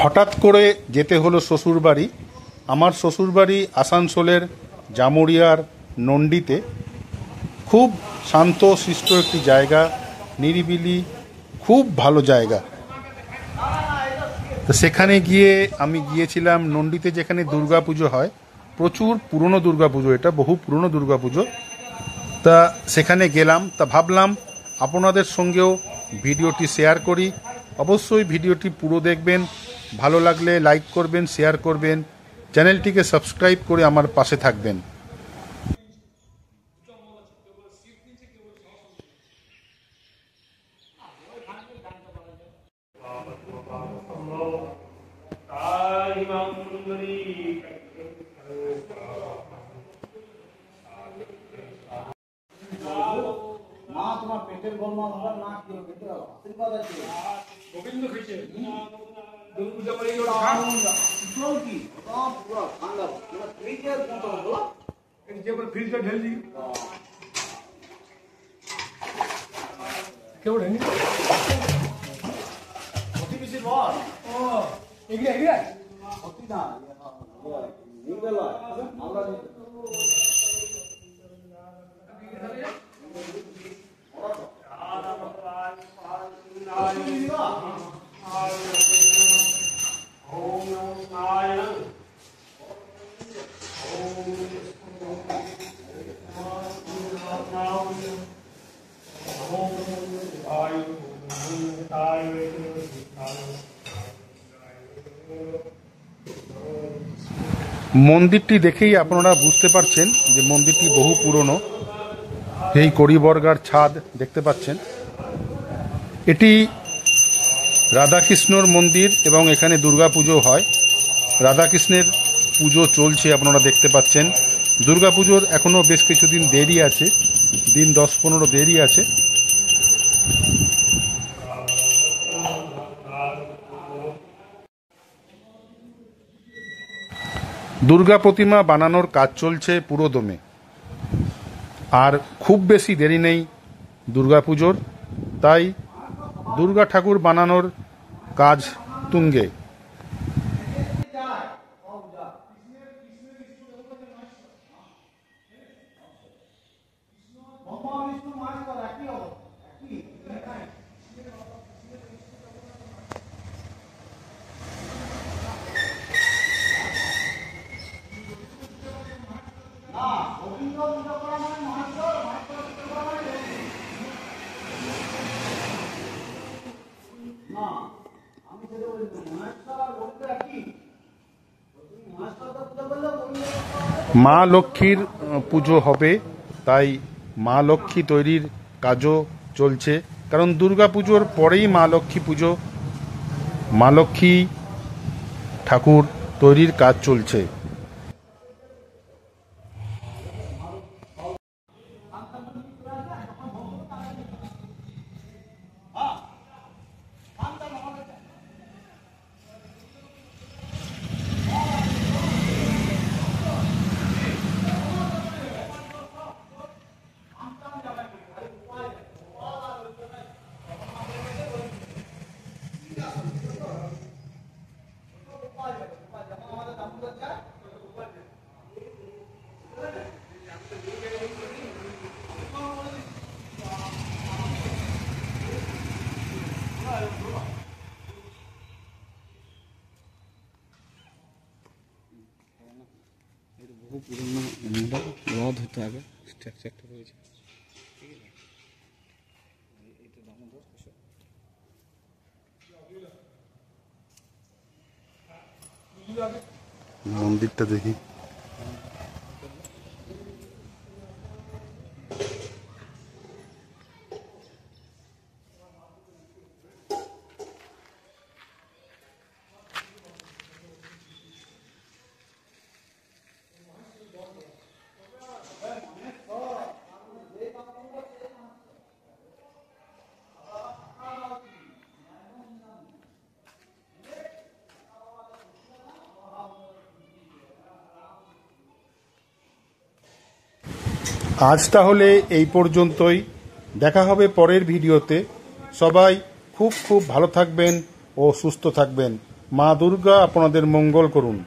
হঠাৎ করে যেতে হলো শ্বশুরবাড়ি। আমার শ্বশুরবাড়ি আসানসোলের জামুরিয়ার নন্ডিতে। খুব শান্ত শিষ্ট একটি জায়গা, নিরিবিলি, খুব ভালো জায়গা। তো সেখানে গিয়ে আমি গিয়েছিলাম নন্ডিতে, যেখানে দুর্গাপুজো হয়, প্রচুর পুরনো দুর্গাপুজো, এটা বহু পুরনো দুর্গাপুজো। তা সেখানে গেলাম, তা ভাবলাম আপনাদের সঙ্গেও ভিডিওটি শেয়ার করি। অবশ্যই ভিডিওটি পুরো দেখবেন, ভালো লাগলে লাইক করবেন, শেয়ার করবেন, চ্যানেলটিকে সাবস্ক্রাইব করে আমার পাশে থাকবেন। তোমার পেটের গরমা ভাবার না কি হবে, আশীর্বাদ আছে। গোবিন্দ খেয়েছে দুর্গা বাড়ি কি সব পুরো ঠান্ডা, মানে ফ্রিজের মতো হলো, এই যে বল ফ্রিজটা ঢেল দি কেউ ঢেলি অতি বেশি বল। ও এগিয়ে এগিয়ে অতি না নিবেলা আমরা মন্দিরটি দেখেই আপনারা বুঝতে পারছেন যে মন্দিরটি বহু পুরনো। এই কড়িবর্গার ছাদ দেখতে পাচ্ছেন। এটি রাধাকৃষ্ণর মন্দির এবং এখানে দুর্গাপুজো হয়। রাধাকৃষ্ণের পুজো চলছে, আপনারা দেখতে পাচ্ছেন। দুর্গাপুজোর এখনও বেশ কিছুদিন দেরি আছে, দিন 10-15 দেরি আছে। দুর্গা প্রতিমা বানানোর কাজ চলছে পুরোদমে, আর খুব বেশি দেরি নেই দুর্গাপুজোর। তাই দুর্গা ঠাকুর বানানোর কাজ তুঙ্গে। মা লক্ষ্মীর পুজো হবে, তাই মা লক্ষ্মী তৈরির কাজও চলছে। কারণ দুর্গা পুজোর পরেই মা লক্ষ্মী পুজো, মা লক্ষ্মী ঠাকুর তৈরির কাজ চলছে। বহু পুরনো রথ হতে হবে, স্ট্রাকচারটা রয়েছে। মন্দিরটা দেখি। আজ তাহলে এই পর্যন্তই, দেখা হবে পরের ভিডিওতে। সবাই খুব খুব ভালো থাকবেন ও সুস্থ থাকবেন। মা দুর্গা আপনাদের মঙ্গল করুন।